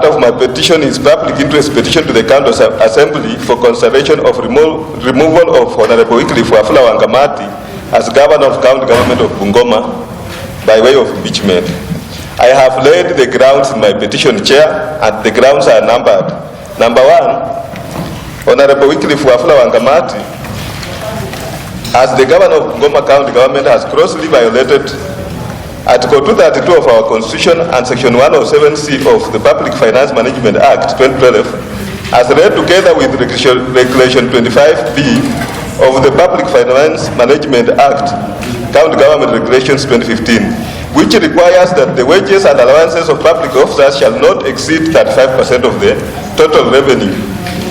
part of my petition is public interest petition to the County Assembly for consideration of removal of Honorable Wafula Wangamati as Governor of County Government of Bungoma by way of impeachment. I have laid the grounds in my petition, Chair, and the grounds are numbered. Number 1, Honorable Wafula Wangamati, as the Governor of Bungoma County Government, has grossly violated Article 232 of our Constitution and Section 107C of the Public Finance Management Act 2012, as read together with Regulation 25B of the Public Finance Management Act, County Government Regulations 2015, which requires that the wages and allowances of public officers shall not exceed 35% of the total revenue.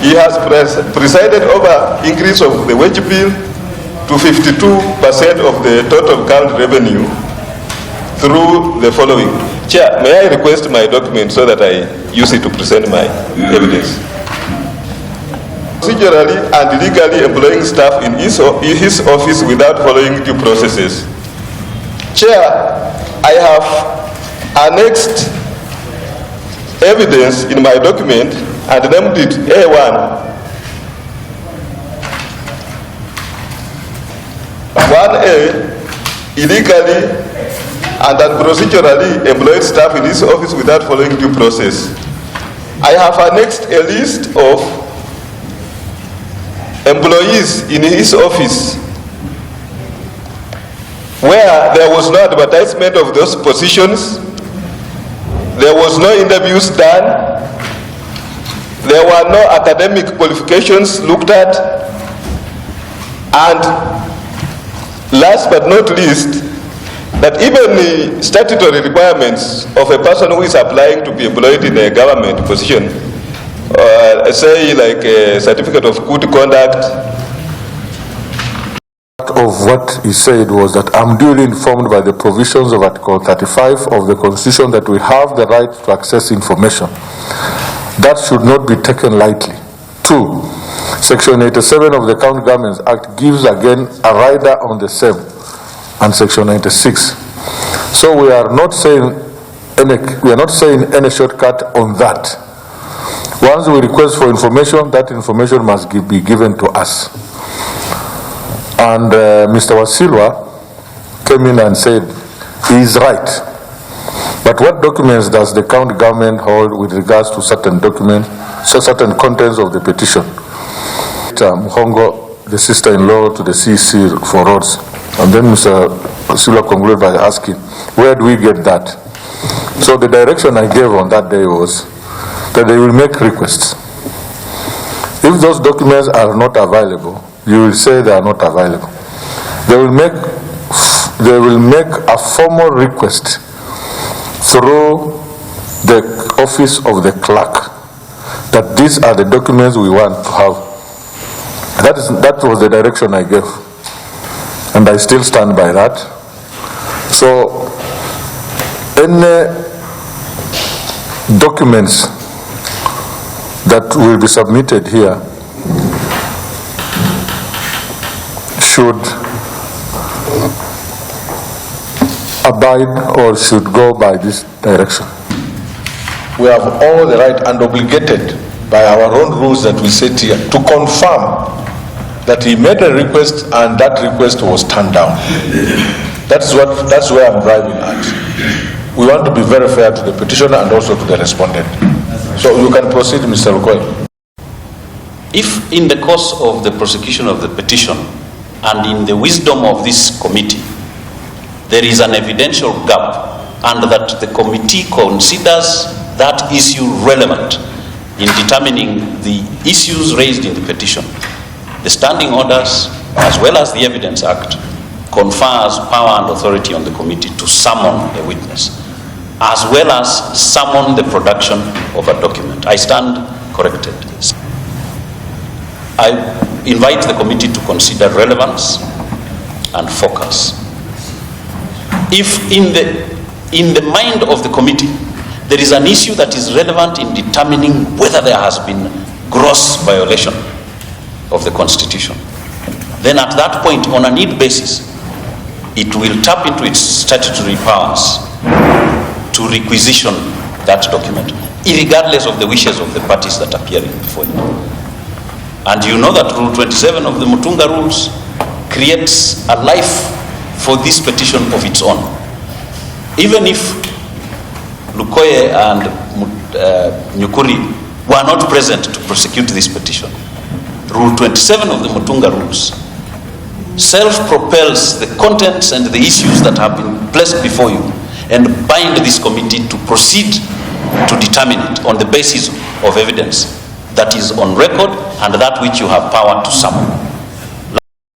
He has presided over increase of the wage bill to 52% of the total county revenue through the following. Chair, may I request my document so that I use it to present my evidence? Procedurally and illegally employing staff in his office without following due processes. Chair, I have annexed evidence in my document and named it A1. 1A, illegally and procedurally employed staff in his office without following due process. I have annexed a list of employees in his office where there was no advertisement of those positions, there was no interviews done, there were no academic qualifications looked at, and last but not least, that even the statutory requirements of a person who is applying to be employed in a government position, say like a certificate of good conduct. Of what he said was that I'm duly informed by the provisions of Article 35 of the Constitution that we have the right to access information. That should not be taken lightly. 2, Section 87 of the County Governments Act gives again a rider on the same, and Section 96. So we are not saying any shortcut on that. Once we request for information, that information must be given to us. And Mr. Wasilwa came in and said he is right. But what documents does the county government hold with regards to certain documents, certain contents of the petition? Muhongo, the sister-in-law to the CC for roads. And then Mr. Wasilwa concluded by asking, where do we get that? So the direction I gave on that day was that they will make requests. If those documents are not available, you will say they are not available. They will make a formal request through the office of the clerk that these are the documents we want to have. That was the direction I gave, and I still stand by that. So any documents that will be submitted here should abide or should go by this direction. We have all the right and obligated by our own rules that we set here to confirm that he made a request and that request was turned down. That's where I'm driving at. We want to be very fair to the petitioner and also to the respondent. So you can proceed, Mr. Rukoy. If in the course of the prosecution of the petition and in the wisdom of this committee, there is an evidential gap and that the committee considers that issue relevant in determining the issues raised in the petition, the standing orders as well as the Evidence Act confers power and authority on the committee to summon a witness as well as summon the production of a document. I stand corrected. I invite the committee to consider relevance and focus. If in the mind of the committee there is an issue that is relevant in determining whether there has been gross violation of the Constitution, then at that point, on a need basis, it will tap into its statutory powers to requisition that document. irregardless of the wishes of the parties that appear before you. And you know that Rule 27 of the Mutunga Rules creates a life for this petition of its own. Even if Lukoye and Nyukuri were not present to prosecute this petition, Rule 27 of the Mutunga Rules self-propels the contents and the issues that have been placed before you and bind this committee to proceed to determine it on the basis of evidence that is on record and that which you have power to summon.